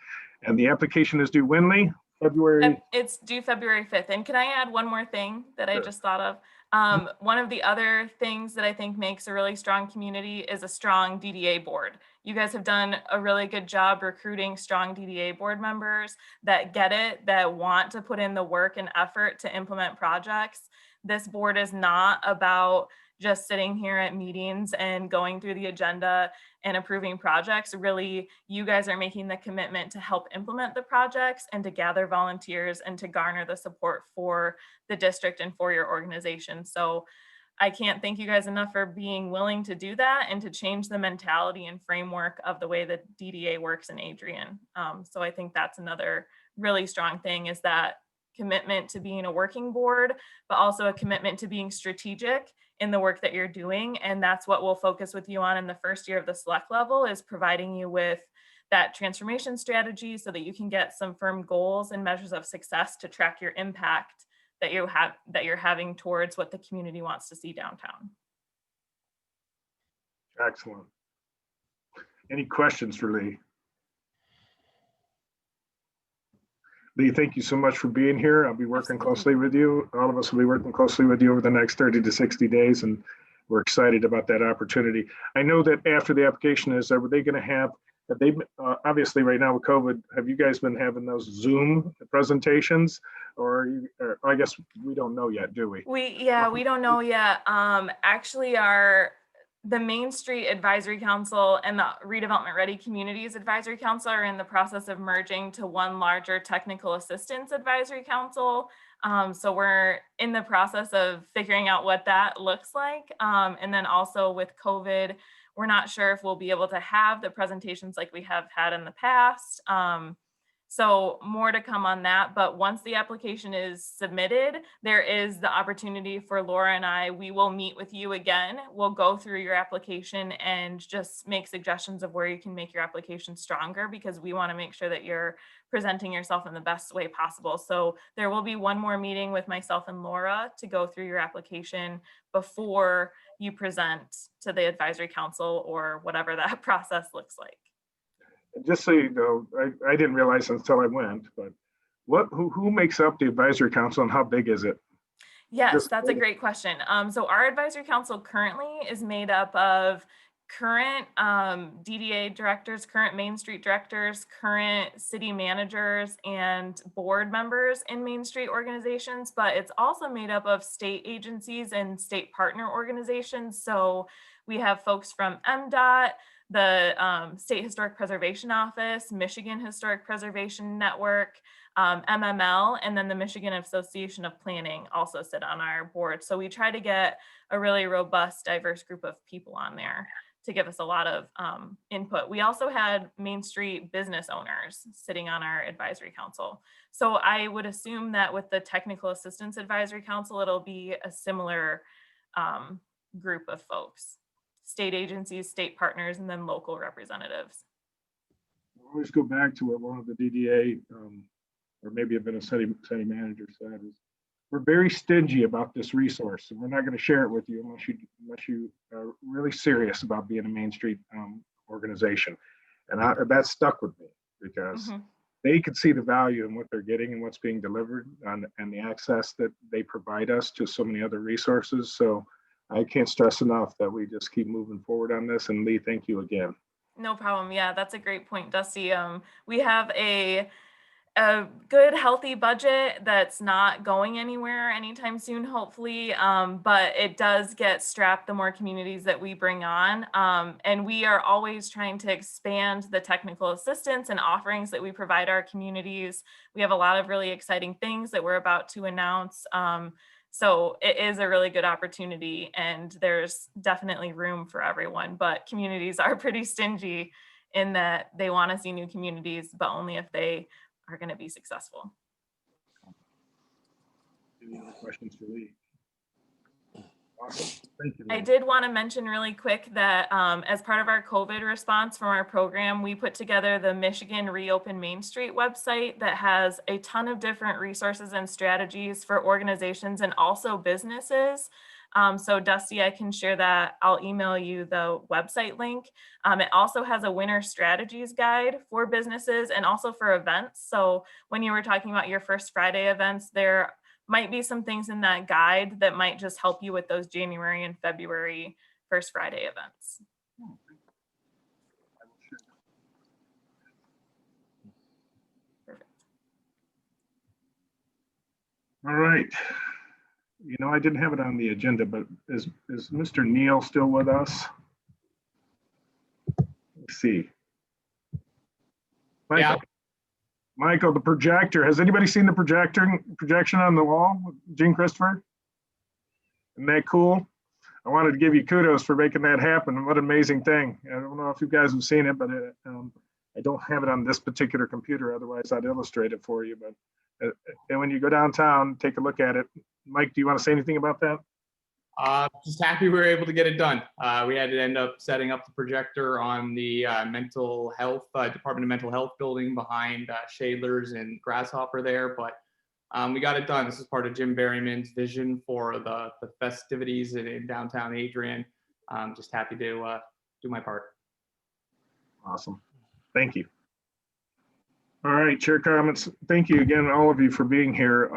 And the application is due when, Lee? February? It's due February 5th. And can I add one more thing that I just thought of? One of the other things that I think makes a really strong community is a strong DDA board. You guys have done a really good job recruiting strong DDA board members that get it, that want to put in the work and effort to implement projects. This board is not about just sitting here at meetings and going through the agenda and approving projects. Really, you guys are making the commitment to help implement the projects and to gather volunteers and to garner the support for the district and for your organization. So I can't thank you guys enough for being willing to do that and to change the mentality and framework of the way that DDA works in Adrian. So I think that's another really strong thing, is that commitment to being a working board, but also a commitment to being strategic in the work that you're doing. And that's what we'll focus with you on in the first year of the select level, is providing you with that transformation strategy so that you can get some firm goals and measures of success to track your impact that you're having towards what the community wants to see downtown. Excellent. Any questions for Lee? Lee, thank you so much for being here. I'll be working closely with you. All of us will be working closely with you over the next 30 to 60 days, and we're excited about that opportunity. I know that after the application is, are they going to have they obviously right now with COVID, have you guys been having those Zoom presentations, or I guess we don't know yet, do we? We don't know yet. Actually, the Main Street Advisory Council and the Redevelopment Ready Communities Advisory Council are in the process of merging to one larger Technical Assistance Advisory Council. So we're in the process of figuring out what that looks like. And then also with COVID, we're not sure if we'll be able to have the presentations like we have had in the past. So more to come on that, but once the application is submitted, there is the opportunity for Laura and we will meet with you again. We'll go through your application and just make suggestions of where you can make your application stronger, because we want to make sure that you're presenting yourself in the best way possible. So there will be one more meeting with myself and Laura to go through your application before you present to the advisory council or whatever that process looks like. Just so you know, I didn't realize until I went, but who makes up the advisory council and how big is it? Yes, that's a great question. So our advisory council currently is made up of current DDA directors, current Main Street directors, current city managers, and board members in Main Street organizations, but it's also made up of state agencies and state partner organizations. So we have folks from MDOT, the State Historic Preservation Office, Michigan Historic Preservation Network, MML, and then the Michigan Association of Planning also sit on our board. So we try to get a really robust, diverse group of people on there to give us a lot of input. We also had Main Street business owners sitting on our advisory council. So I would assume that with the Technical Assistance Advisory Council, it'll be a similar group of folks, state agencies, state partners, and then local representatives. I always go back to what one of the DDA, or maybe a been a city manager said, is we're very stingy about this resource, and we're not going to share it with you unless you are really serious about being a Main Street organization. And that stuck with me because they could see the value in what they're getting and what's being delivered and the access that they provide us to so many other resources. So I can't stress enough that we just keep moving forward on this. And Lee, thank you again. No problem. Yeah, that's a great point, Dusty. We have a good, healthy budget that's not going anywhere anytime soon, hopefully. But it does get strapped the more communities that we bring on. And we are always trying to expand the technical assistance and offerings that we provide our communities. We have a lot of really exciting things that we're about to announce. So it is a really good opportunity, and there's definitely room for everyone, but communities are pretty stingy in that they want to see new communities, but only if they are going to be successful. Any other questions for Lee? Awesome. Thank you, Lee. I did want to mention really quick that as part of our COVID response from our program, we put together the Michigan Reopen Main Street website that has a ton of different resources and strategies for organizations and also businesses. So Dusty, I can share that. I'll email you the website link. It also has a winter strategies guide for businesses and also for events. So when you were talking about your First Friday events, there might be some things in that guide that might just help you with those January and February First Friday events. Perfect. All right. You know, I didn't have it on the agenda, but is Mr. Neal still with us? Let's see. Michael. Yeah. Michael, the projector. Has anybody seen the projection on the wall, Gene Christopher? Isn't that cool? I wanted to give you kudos for making that happen. What an amazing thing. I don't know if you guys have seen it, but I don't have it on this particular computer. Otherwise, I'd illustrate it for you. But and when you go downtown, take a look at it. Mike, do you want to say anything about that? Just happy we were able to get it done. We had to end up setting up the projector on the mental health, Department of Mental Health building behind Shadler's and Grasshopper there, but we got it done. This is part of Jim Berryman's vision for the festivities in downtown Adrian. Just happy to do my part. Awesome. Thank you. All right, chair comments. Thank you again, all of you, for being here.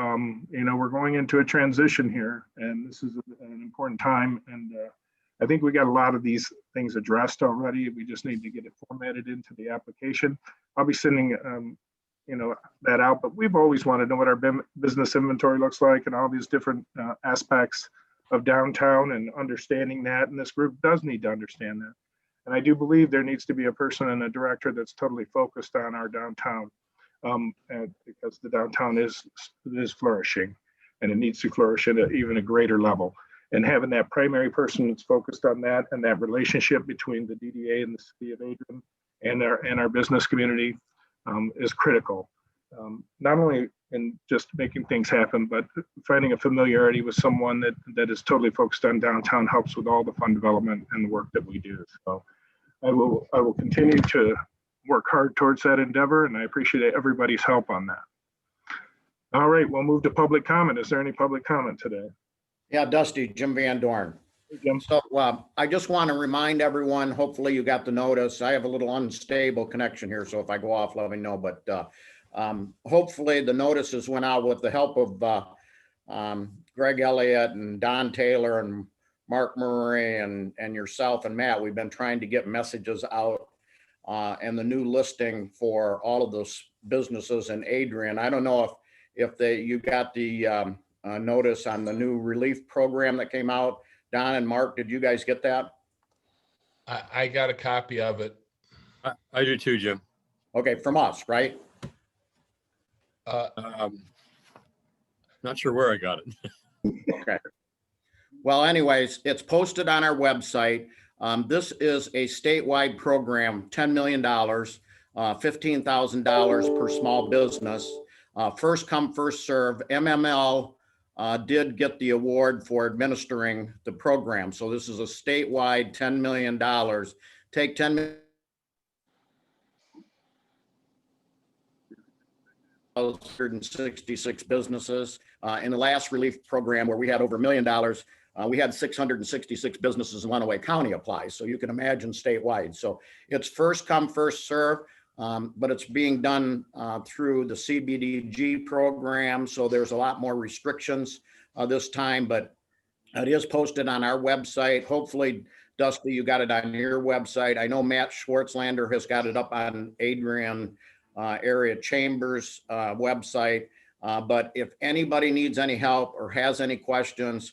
You know, we're going into a transition here, and this is an important time. And I think we got a lot of these things addressed already. We just need to get it formatted into the application. I'll be sending, you know, that out. But we've always wanted to know what our business inventory looks like and all these different aspects of downtown and understanding that. And this group does need to understand that. And I do believe there needs to be a person and a director that's totally focused on our downtown, and because the downtown is flourishing, and it needs to flourish at even a greater level. And having that primary person that's focused on that and that relationship between the DDA and the city of Adrian and our business community is critical. Not only in just making things happen, but finding a familiarity with someone that is totally focused on downtown helps with all the fund development and the work that we do. So I will continue to work hard towards that endeavor, and I appreciate everybody's help on that. All right, we'll move to public comment. Is there any public comment today? Yeah, Dusty, Jim Van Dorn. Hey, Jim. So I just want to remind everyone, hopefully you got the notice. I have a little unstable connection here, so if I go off, let me know. But hopefully the notices went out with the help of Greg Elliott and Don Taylor and Mark Murray and yourself and Matt. We've been trying to get messages out and the new listing for all of those businesses in Adrian. I don't know if you got the notice on the new relief program that came out. Don and Mark, did you guys get that? I got a copy of it. I do too, Jim. Okay, from us, right? Not sure where I got it. Okay. Well, anyways, it's posted on our website. This is a statewide program, $10 million, $15,000 per small business. First come, first serve. MML did get the award for administering the program. So this is a statewide $10 million. Take 10 million. 166 businesses. In the last relief program where we had over $1 million, we had 666 businesses in Lenawee County apply. So you can imagine statewide. So it's first come, first serve, but it's being done through the CBDG program. So there's a lot more restrictions this time, but it is posted on our website. Hopefully, Dusty, you got it on your website. I know Matt Schwartzlander has got it up on Adrian Area Chambers website. But if anybody needs any help or has any questions,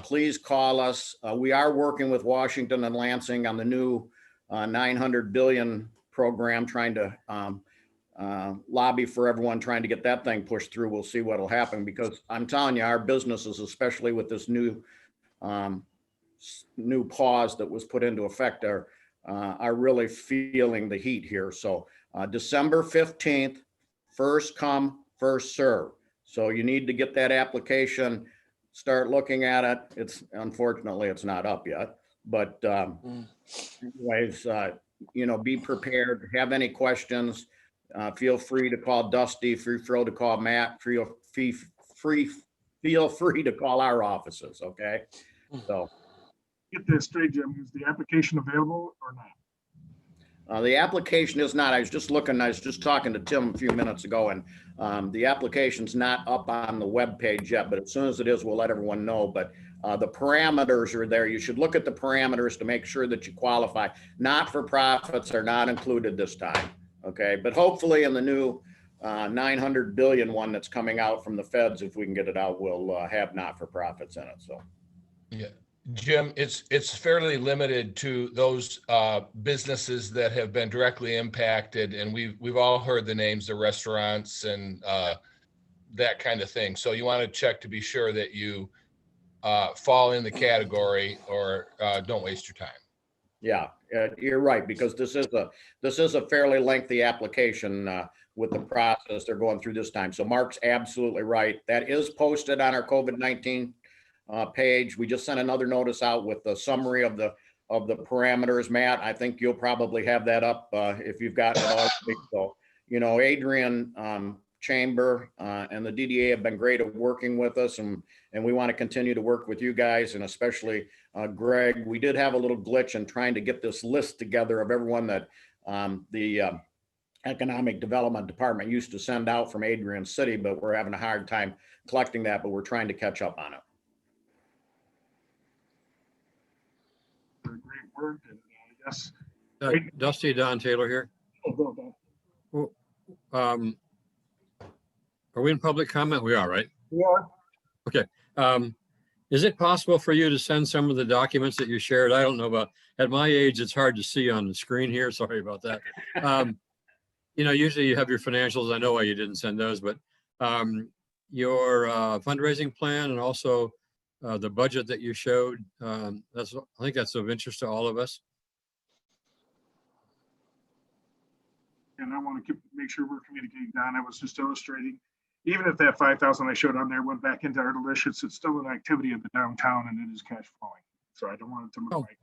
please call us. We are working with Washington and Lansing on the new 900 billion program, trying to lobby for everyone, trying to get that thing pushed through. We'll see what'll happen, because I'm telling you, our businesses, especially with this new pause that was put into effect, are really feeling the heat here. So December 15th, first come, first serve. So you need to get that application, start looking at it. It's unfortunately, it's not up yet, but anyways, be prepared. Have any questions, feel free to call Dusty, feel free to call Matt, feel free to call our offices. Okay. So Get this straight, Jim. Is the application available or not? the application is not. I was just talking to Tim a few minutes ago, and the application's not up on the web page yet, but as soon as it is, we'll let everyone know. But the parameters are there. You should look at the parameters to make sure that you qualify. Not-for-profits are not included this time, okay? But hopefully in the new 900 billion one that's coming out from the feds, if we can get it out, we'll have not-for-profits in it, so. Yeah, Jim, it's fairly limited to those businesses that have been directly impacted, and we've all heard the names, the restaurants and that kind of thing. So you want to check to be sure that you fall in the category, or don't waste your time. Yeah, you're right, because this is a fairly lengthy application with the process they're going through this time. So Mark's absolutely right. That is posted on our COVID-19 page. We just sent another notice out with the summary of the parameters. Matt, I think you'll probably have that up if you've gotten it all. So, Adrian Chamber and the DDA have been great at working with us, and we want to continue to work with you guys, and especially Greg. We did have a little glitch in trying to get this list together of everyone that the Economic Development Department used to send out from Adrian City, but we're having a hard time collecting that, but we're trying to catch up on it. Great work, and yes. Dusty, Don Taylor here. Oh, go, Don. Are we in public comment? We are, right? We are. Okay. Is it possible for you to send some of the documents that you shared? I don't know about, at my age, it's hard to see on the screen here. Sorry about that. Usually you have your financials. I know why you didn't send those, but your fundraising plan and also the budget that you showed, I think that's of interest to all of us. And I want to make sure we're communicating, Don. I was just illustrating, even if that 5,000 I showed on there went back into our delicious, it's still an activity in the downtown, and it is cash flowing. So I don't want it to look like.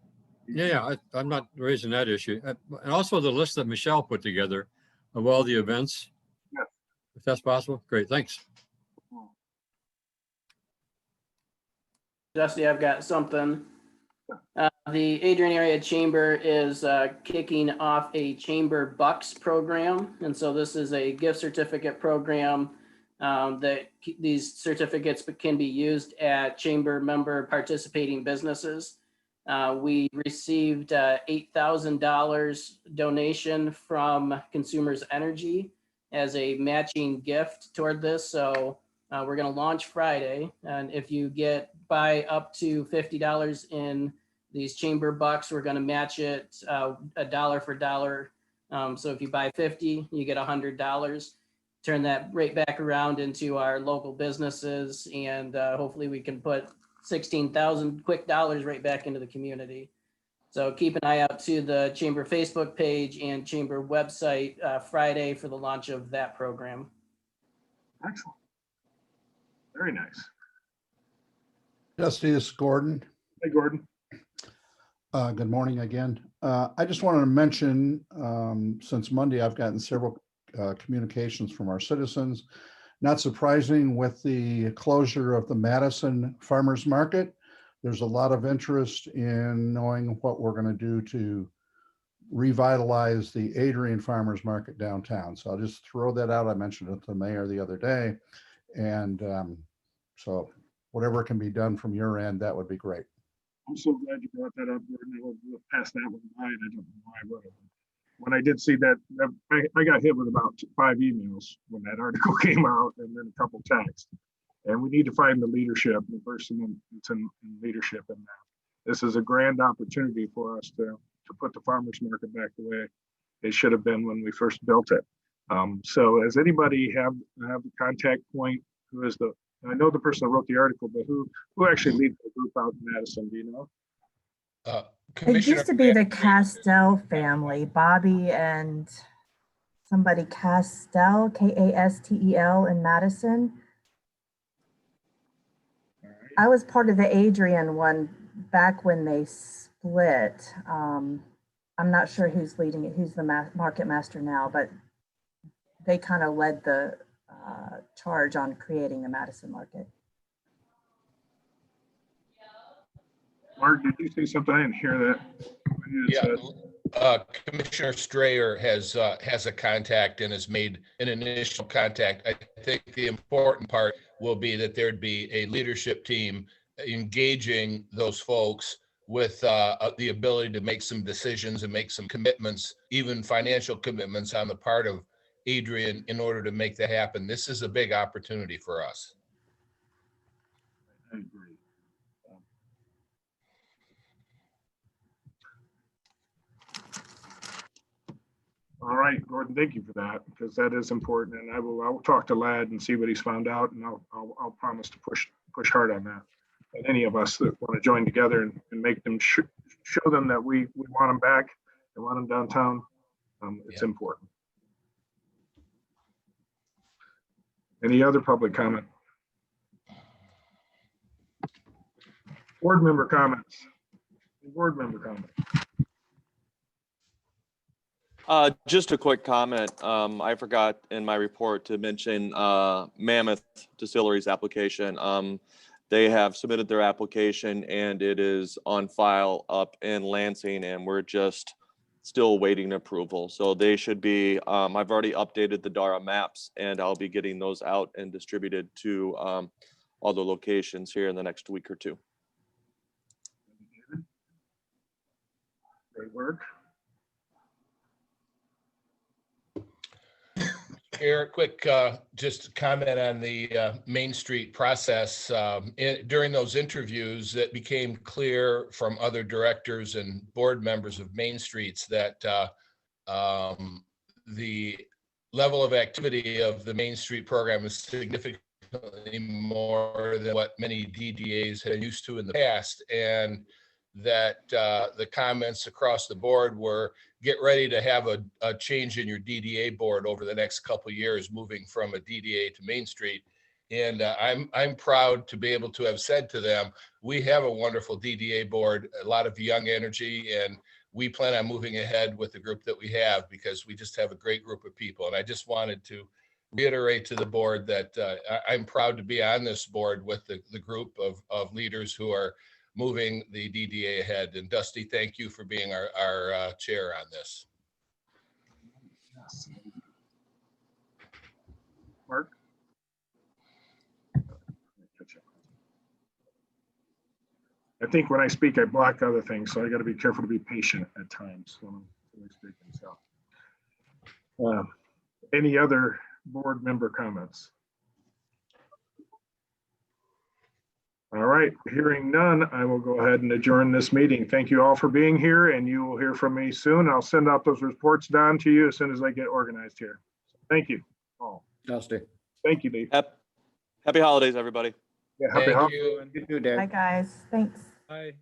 Yeah, I'm not raising that issue. And also the list that Michelle put together of all the events. Yes. If that's possible. Great, thanks. Dusty, I've got something. The Adrian Area Chamber is kicking off a Chamber Bucks program. And so this is a gift certificate program that these certificates can be used at chamber member participating businesses. We received $8,000 donation from Consumers Energy as a matching gift toward this. So we're going to launch Friday. And if you buy up to $50 in these chamber bucks, we're going to match it $1 for $1. So if you buy 50, you get $100. turn that right back around into our local businesses, and hopefully we can put 16,000 quick dollars right back into the community. So keep an eye out to the Chamber Facebook page and Chamber website Friday for the launch of that program. Excellent. Very nice. Dusty, this is Gordon. Hey, Gordon. Good morning again. I just wanted to mention, since Monday, I've gotten several communications from our citizens. Not surprising with the closure of the Madison Farmers Market, there's a lot of interest in knowing what we're going to do to revitalize the Adrian Farmers Market downtown. So I'll just throw that out. I mentioned it to the mayor the other day. And so whatever can be done from your end, that would be great. I'm so glad you brought that up, Gordon. We'll pass that one by, and I don't know why, but when I did see that, I got hit with about 5 emails when that article came out, and then a couple texts. And we need to find the leadership, the person that's in leadership in that. This is a grand opportunity for us to put the farmers market back the way it should have been when we first built it. So does anybody have the contact point? Who is I know the person that wrote the article, but who actually leads the group out in Madison? Do you know? It used to be the Castell family, Bobby and somebody Castell, Kastel in Madison. I was part of the Adrian one back when they split. I'm not sure who's leading it, who's the market master now, but they kind of led the charge on creating the Madison market. Mark, did you say something? I didn't hear that. Yeah, Commissioner Strayer has a contact and has made an initial contact. I think the important part will be that there'd be a leadership team engaging those folks with the ability to make some decisions and make some commitments, even financial commitments on the part of Adrian in order to make that happen. This is a big opportunity for us. I agree. All right, Gordon, thank you for that, because that is important, and I will talk to Ladd and see what he's found out, and I'll promise to push hard on that. And any of us that want to join together and make them show them that we want them back and want them downtown, it's important. Any other public comment? Board member comments. Board member comments. Just a quick comment. I forgot in my report to mention Mammoth Distillery's application. They have submitted their application and it is on file up in Lansing, and we're just still waiting approval. So they should be, I've already updated the DARA maps and I'll be getting those out and distributed to all the locations here in the next week or two. Great work. Here, quick, just comment on the Main Street process. During those interviews, it became clear from other directors and board members of Main Streets that the level of activity of the Main Street program is significantly more than what many DDAs had used to in the past, and that the comments across the board were, get ready to have a change in your DDA board over the next couple of years, moving from a DDA to Main Street. And I'm proud to be able to have said to them, we have a wonderful DDA board, a lot of young energy, and we plan on moving ahead with the group that we have because we just have a great group of people. And I just wanted to reiterate to the board that I'm proud to be on this board with the group of leaders who are moving the DDA ahead. And Dusty, thank you for being our chair on this. Mark? I think when I speak, I block other things, so I got to be careful to be patient at times when I'm speaking. So, any other board member comments? All right, hearing none, I will go ahead and adjourn this meeting. Thank you all for being here, and you will hear from me soon. I'll send out those reports down to you as soon as I get organized here. Thank you all. Dusty. Thank you, Dave. Happy holidays, everybody. Yeah, happy Thank holidays. you. You too, Dave. Bye, guys. Thanks. Bye.